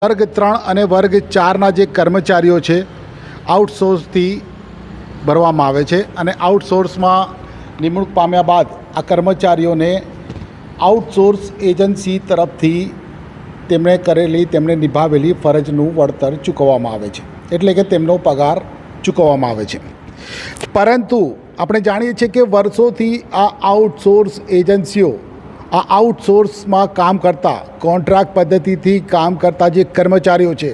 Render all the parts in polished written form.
વર્ગ 3 અને વર્ગ 4ના જે કર્મચારીઓ છે આઉટસોર્સથી ભરવામાં આવે છે અને આઉટસોર્સમાં નિમણૂક પામ્યા બાદ આ કર્મચારીઓને આઉટસોર્સ એજન્સી તરફથી તેમણે નિભાવેલી ફરજનું વળતર ચૂકવવામાં આવે છે, એટલે કે તેમનો પગાર ચૂકવવામાં આવે છે। પરંતુ આપણે જાણીએ છીએ કે વર્ષોથી આ આઉટસોર્સ એજન્સીઓ આ આઉટસોર્સમાં કામ કરતા કોન્ટ્રાક્ટ પદ્ધતિથી કામ કરતા જે કર્મચારીઓ છે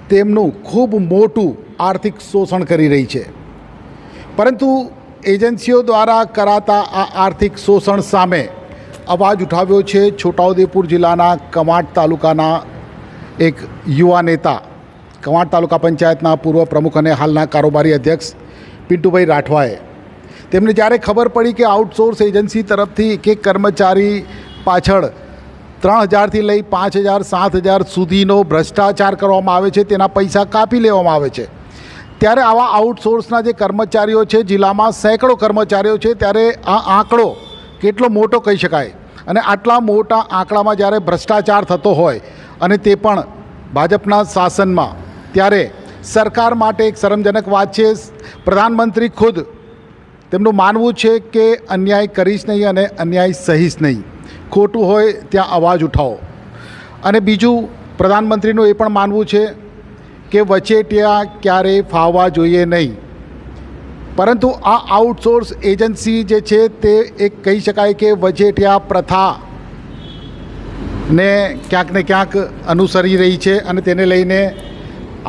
તેમનું ખૂબ મોટું આર્થિક શોષણ કરી રહી છે। પરંતુ એજન્સીઓ દ્વારા કરાતા આ આર્થિક શોષણ સામે અવાજ ઉઠાવ્યો છે છોટાઉદેપુર જિલ્લાના કવાંટ તાલુકાના એક યુવા નેતા, કવાંટ તાલુકા પંચાયતના પૂર્વ પ્રમુખ અને હાલના કારોબારી અધ્યક્ષ પિન્ટુભાઈ રાઠવાએ। તેમને જ્યારે ખબર પડી કે આઉટસોર્સ એજન્સી તરફથી એક કર્મચારી પાછળ 3000થી લઈ 5000, 7000 સુધીનો ભ્રષ્ટાચાર કરવામાં આવે છે, તેના પૈસા કાપી લેવામાં આવે છે, ત્યારે આવા આઉટસોર્સના જે કર્મચારીઓ છે, જિલ્લામાં સેંકડો કર્મચારીઓ છે, ત્યારે આ આંકડો કેટલો મોટો કહી શકાય। અને આટલા મોટા આંકડામાં જ્યારે ભ્રષ્ટાચાર થતો હોય અને તે પણ ભાજપના શાસનમાં, ત્યારે સરકાર માટે એક શરમજનક વાત છે। પ્રધાનમંત્રી ખુદ તેમનું માનવું છે કે અન્યાય કરીશ નહીં અને અન્યાય સહીશ નહીં, ખોટું હોય ત્યાં અવાજ ઉઠાવો। અને બીજું, પ્રધાનમંત્રીનું એ પણ માનવું છે કે વચેટિયા ક્યારેય ફાવવા જોઈએ નહીં। પરંતુ આ આઉટસોર્સ એજન્સી જે છે તે એક કહી શકાય કે વચેટિયા પ્રથાને ક્યાંક ને ક્યાંક અનુસરી રહી છે અને તેને લઈને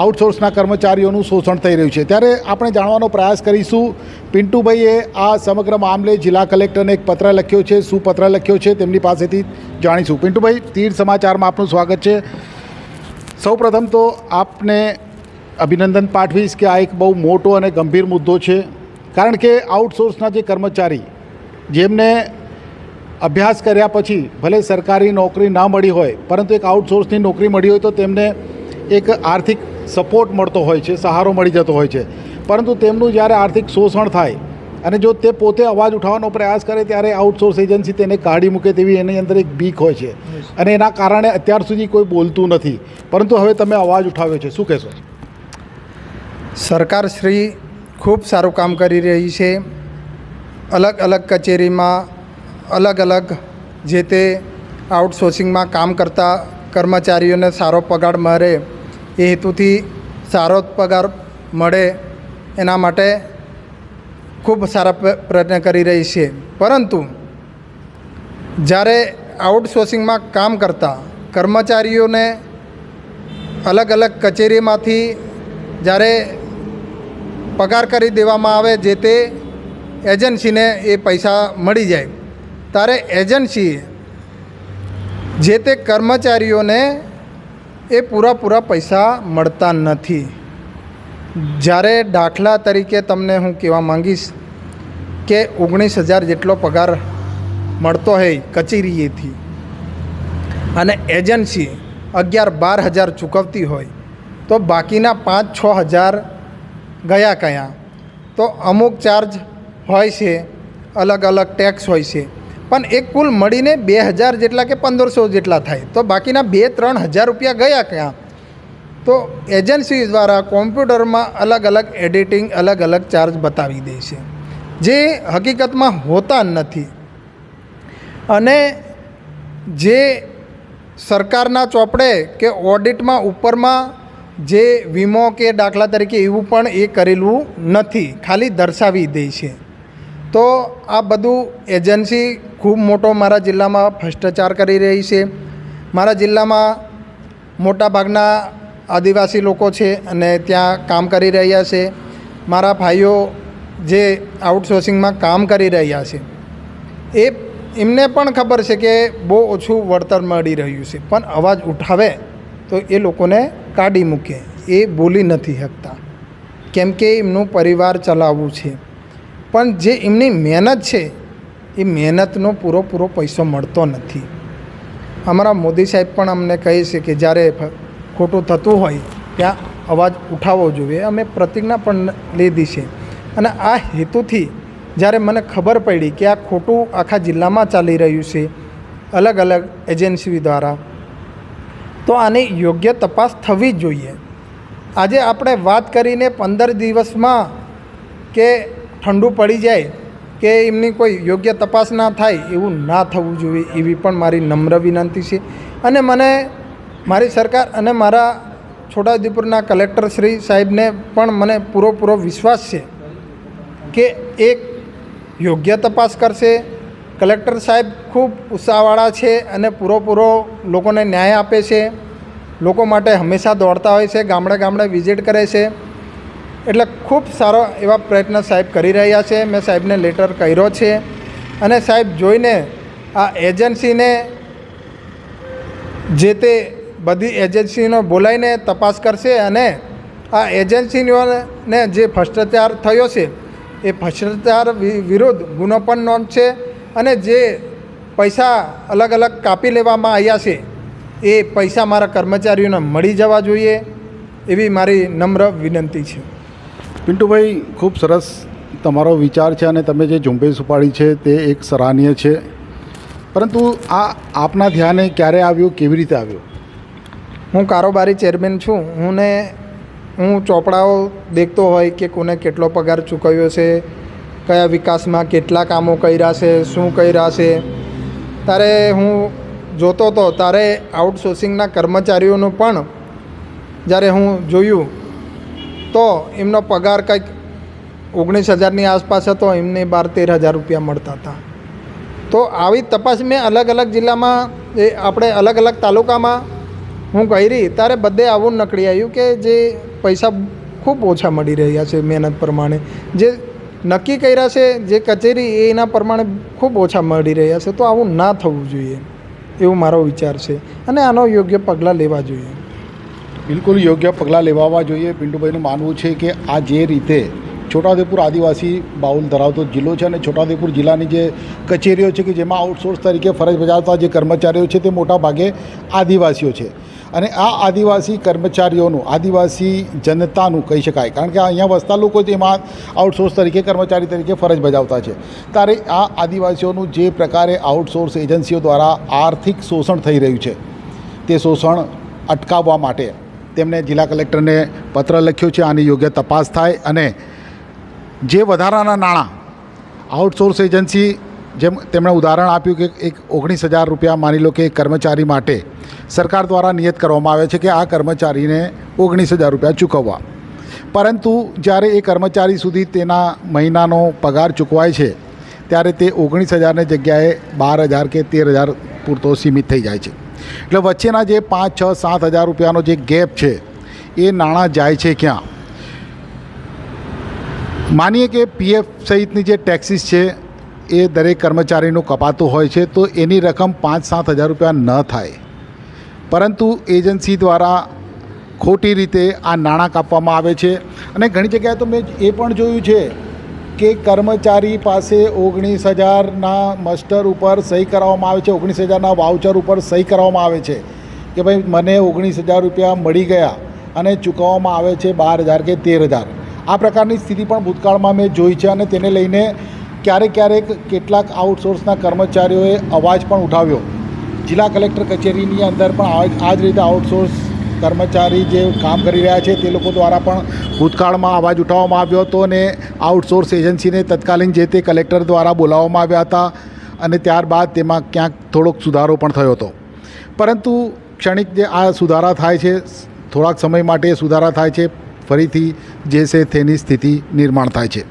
આઉટસોર્સના કર્મચારીઓનું શોષણ થઈ રહ્યું છે। ત્યારે આપણે જાણવાનો પ્રયાસ કરીશું, પિન્ટુભાઈએ આ સમગ્ર મામલે જિલ્લા કલેક્ટરને એક પત્ર લખ્યો છે, શું પત્ર લખ્યો છે તેમની પાસેથી જાણીશું। પિન્ટુભાઈ, તીર સમાચારમાં આપનું સ્વાગત છે। સૌપ્રથમ તો આપને અભિનંદન પાઠવીશ કે આ એક બહુ મોટો અને ગંભીર મુદ્દો છે, કારણ કે આઉટસોર્સના જે કર્મચારી જેમને અભ્યાસ કર્યા પછી ભલે સરકારી નોકરી ના મળી હોય, પરંતુ એક આઉટસોર્સની નોકરી મળી હોય તો તેમને એક આર્થિક સપોર્ટ મળતો હોય છે, સહારો મળી જતો હોય છે, પરંતુ તેમનું જ્યારે આર્થિક શોષણ થાય અને જો તે પોતે અવાજ ઉઠાવવાનો પ્રયાસ કરે ત્યારે આઉટસોર્સ એજન્સી તેને કાઢી મૂકે તેવી એની અંદર એક બીક હોય છે અને એના કારણે અત્યાર સુધી કોઈ બોલતું નથી, પરંતુ હવે તમે અવાજ ઉઠાવ્યો છે, શું કહેશો? સરકાર શ્રી ખૂબ સારું કામ કરી રહી છે। અલગ અલગ કચેરીમાં અલગ અલગ જે તે આઉટસોર્સિંગમાં કામ કરતા કર્મચારીઓને સારો પગાર મળે એ હેતુથી સારો પગાર મળે એના માટે ખૂબ સારા પ્રયત્ન કરી રહી છે। પરંતુ જ્યારે આઉટસોર્સિંગમાં કામ કરતા કર્મચારીઓને અલગ અલગ કચેરીમાંથી જ્યારે પગાર કરી દેવામાં આવે, જે તે એજન્સીને એ પૈસા મળી જાય, ત્યારે એજન્સીએ જે તે કર્મચારીઓને એ પૂરા પૈસા મળતા નથી। જ્યારે દાખલા તરીકે તમને હું કહેવા માંગીશ કે 19,000 જેટલો પગાર મળતો હોય કચેરીએથી અને એજન્સી 11-12,000 ચૂકવતી હોય, તો બાકીના 5-6,000 ગયા કયા? તો અમુક ચાર્જ હોય છે, અલગ અલગ ટેક્સ હોય છે, પણ એક કુલ મળીને 2,000 જેટલા કે 1,500 જેટલા થાય, તો બાકીના 2-3,000 રૂપિયા ગયા ક્યાં? તો એજન્સી દ્વારા કોમ્પ્યુટરમાં અલગ અલગ એડિટિંગ અલગ અલગ ચાર્જ બતાવી દે છે, જે હકીકતમાં હોતા નથી। અને જે સરકારના ચોપડે કે ઓડિટમાં ઉપરમાં જે વીમો કે દાખલા તરીકે એવું પણ એ કરેલું નથી, ખાલી દર્શાવી દે છે। તો આ બધું એજન્સી ખૂબ મોટો મારા જિલ્લામાં ભ્રષ્ટાચાર કરી રહી છે। મારા જિલ્લામાં મોટાભાગના આદિવાસી લોકો છે અને ત્યાં કામ કરી રહ્યા છે। મારા ભાઈઓ જે આઉટસોર્સિંગમાં કામ કરી રહ્યા છે એમને પણ ખબર છે કે બહુ ઓછું વળતર મળી રહ્યું છે, પણ અવાજ ઉઠાવે તો એ લોકોને કાઢી મૂકે, એ બોલી નથી શકતા, કેમ કે એમનું પરિવાર ચલાવવું છે। પણ જે એમની મહેનત છે એ મહેનતનો પૂરો પૈસો મળતો નથી। અમારા મોદી સાહેબ પણ અમને કહે છે કે જ્યારે ખોટું થતું હોય ત્યાં અવાજ ઉઠાવવો જોઈએ। અમે પ્રતિજ્ઞા પણ લીધી છે અને આ હેતુથી જ્યારે મને ખબર પડી કે આ ખોટું આખા જિલ્લામાં ચાલી રહ્યું છે અલગ અલગ એજન્સી દ્વારા, તો આની યોગ્ય તપાસ થવી જ જોઈએ. આજે આપણે વાત કરીને 15 દિવસમાં કે ઠંડુ પડી જાય કે એમની કોઈ યોગ્ય તપાસ ના થાય એવું ના થવું જોઈએ, એવી પણ મારી નમ્ર વિનંતી છે. અને મને મારી સરકાર અને મારા છોટાઉદેપુરના કલેક્ટર શ્રી સાહેબને પણ મને પૂરો વિશ્વાસ છે કે એક યોગ્ય તપાસ કરશે. કલેક્ટર સાહેબ ખૂબ ઉત્સાહવાળા છે અને પૂરો લોકોને ન્યાય આપે છે. લોકો માટે હંમેશા દોડતા હોય છે, ગામડે વિઝિટ કરે છે. એટલે ખૂબ સારો એવા પ્રયત્ન સાહેબ કરી રહ્યા છે. મેં સાહેબને લેટર કર્યો છે અને સાહેબ જોઈને આ એજન્સીને જે તે બધી એજન્સીનો બોલાવીને તપાસ કરશે અને આ એજન્સીઓને જે ભ્રષ્ટાચાર થયો છે એ ભ્રષ્ટાચાર વિરુદ્ધ ગુનો પણ નોંધશે અને જે પૈસા અલગ કાપી લેવામાં આવ્યા છે એ પૈસા મારા કર્મચારીઓને મળી જવા જોઈએ, એવી મારી નમ્ર વિનંતી છે. પિન્ટુભાઈ, ખૂબ સરસ તમારો વિચાર છે અને તમે જે ઝુંબેશ ઉપાડી છે તે એક સરાહનીય છે. પરંતુ આ આપના ધ્યાને ક્યારે આવ્યું, કેવી રીતે આવ્યું? હું કારોબારી ચેરમેન છું. હું ચોપડાઓ દેખતો હોય કે કોને કેટલો પગાર ચૂકવ્યો છે, કયા વિકાસમાં કેટલા કામો કર્યા છે, શું કર્યા છે, ત્યારે હું જોતો હતો. ત્યારે આઉટસોર્સિંગના કર્મચારીઓનું પણ જ્યારે હું જોયું તો એમનો પગાર કંઈક 19,000ની આસપાસ હતો, એમને 12-13,000 રૂપિયા મળતા હતા. તો આવી તપાસ મેં અલગ જિલ્લામાં આપણે અલગ તાલુકામાં હું કરી, ત્યારે બધે આવું નકળી આવ્યું કે જે પૈસા ખૂબ ઓછા મળી રહ્યા છે મહેનત પ્રમાણે. જે નક્કી કર્યા છે જે કચેરી એના પ્રમાણે ખૂબ ઓછા મળી રહ્યા છે. તો આવું ના થવું જોઈએ એવું મારો વિચાર છે અને આનો યોગ્ય પગલાં લેવા જોઈએ. બિલકુલ યોગ્ય પગલાં લેવા જોઈએ. પિન્ટુભાઈનું માનવું છે કે આ જે રીતે છોટાઉદેપુર આદિવાસી બાઉલ ધરાવતો જિલ્લો છે અને છોટાઉદેપુર જિલ્લાની જે કચેરીઓ છે કે જેમાં આઉટસોર્સ તરીકે ફરજ બજાવતા જે કર્મચારીઓ છે તે મોટા ભાગે આદિવાસીઓ છે. અને આ આદિવાસી કર્મચારીઓનું, આદિવાસી જનતાનું કહી શકાય, કારણ કે અહીંયા વસતા લોકો જ એમાં આઉટસોર્સ તરીકે કર્મચારી તરીકે ફરજ બજાવતા છે. ત્યારે આ આદિવાસીઓનું જે પ્રકારે આઉટસોર્સ એજન્સીઓ દ્વારા આર્થિક શોષણ થઈ રહ્યું છે તે શોષણ અટકાવવા માટે તેમણે જિલ્લા કલેક્ટરને પત્ર લખ્યો છે. આની યોગ્ય તપાસ થાય અને જે વધારાના નાણાં આઉટસોર્સ એજન્સી, જેમ તેમણે ઉદાહરણ આપ્યું કે એક 19,000 રૂપિયા માની લો કે એક કર્મચારી માટે સરકાર દ્વારા નિયત કરવામાં આવે છે કે આ કર્મચારીને 19,000 રૂપિયા ચૂકવવા. પરંતુ જ્યારે એ કર્મચારી સુધી તેના મહિનાનો પગાર ચૂકવાય છે ત્યારે તે 19,000ની જગ્યાએ 12,000 કે 13,000 પૂરતો સીમિત થઈ જાય છે. એટલે વચ્ચેના જે 5, 6, 7,000 રૂપિયાનો જે ગેપ છે એ નાણાં જાય છે ક્યાં? માનીએ કે પીએફ સહિતની જે ટેક્સીસ છે એ દરેક કર્મચારીનું કપાતું હોય છે તો એની રકમ 5-7 હજાર રૂપિયા ન થાય, પરંતુ એજન્સી દ્વારા ખોટી રીતે આ નાણાં કાપવામાં આવે છે. અને ઘણી જગ્યાએ તો મેં એ પણ જોયું છે કે કર્મચારી પાસે 19,000ના મસ્ટર ઉપર સહી કરાવવામાં આવે છે, 19,000ના વાઉચર ઉપર સહી કરાવવામાં આવે છે કે ભાઈ મને 19,000 રૂપિયા મળી ગયા અને ચૂકવવામાં આવે છે 12,000 કે 13,000. આ પ્રકારની સ્થિતિ પણ ભૂતકાળમાં મેં જોઈ છે અને તેને લઈને ક્યારેક કેટલાક આઉટસોર્સના કર્મચારીઓએ અવાજ પણ ઉઠાવ્યો. જિલ્લા કલેક્ટર કચેરીની અંદર પણ આ જ રીતે આઉટસોર્સ કર્મચારી જે કામ કરી રહ્યા છે તે લોકો દ્વારા પણ ભૂતકાળમાં અવાજ ઉઠાવવામાં આવ્યો હતો અને આઉટસોર્સ એજન્સીને તત્કાલીન જે તે કલેક્ટર દ્વારા બોલાવવામાં આવ્યા હતા અને ત્યારબાદ તેમાં ક્યાંક થોડોક સુધારો પણ થયો હતો. પરંતુ ક્ષણિક જે આ સુધારા થાય છે, થોડાક સમય માટે સુધારા થાય છે, ફરીથી જે છે તેની સ્થિતિ નિર્માણ થાય છે.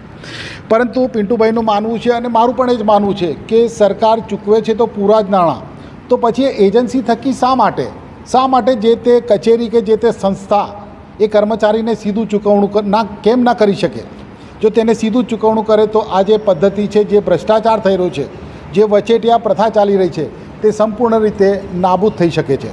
પરંતુ પિન્ટુભાઈનું માનવું છે અને મારું પણ એ જ માનવું છે કે સરકાર ચૂકવે છે તો પૂરા જ નાણાં, તો પછી એજન્સી થકી શા માટે જે તે કચેરી કે જે તે સંસ્થા એ કર્મચારીને સીધું ચૂકવણું કેમ ના કરી શકે? જો તેને સીધું ચૂકવણું કરે તો આ જે પદ્ધતિ છે, જે ભ્રષ્ટાચાર થઈ રહ્યો છે, જે વચેટિયા પ્રથા ચાલી રહી છે તે સંપૂર્ણ રીતે નાબૂદ થઈ શકે છે.